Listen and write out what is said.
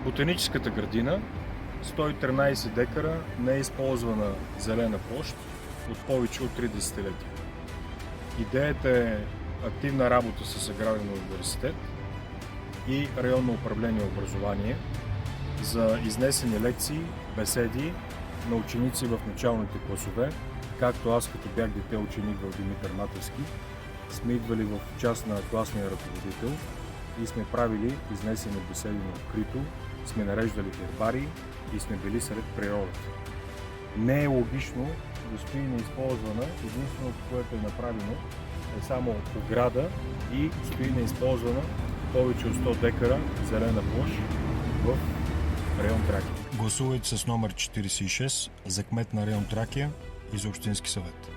Ботаническата градина, 113 декара неизползвана зелена площ от повече от 3 десетилетия. Идеята е активна работа с Аграрен университет и районно управление образование за изнесени лекции, беседи на ученици в началните класове, както аз като бях дете ученик в Димитър Матевски, сме идвали в част на класния ръководител и сме правили изнесени беседи на открито, сме нареждали гербари и сме били сред природата. Не е логично да стои неизползвана, единственото, което е направено е само ограда и стои неизползвана повече от 100 декара зелена площ в район Тракия. Гласувайте с номер 46 за кмет на район Тракия и за Общински съвет.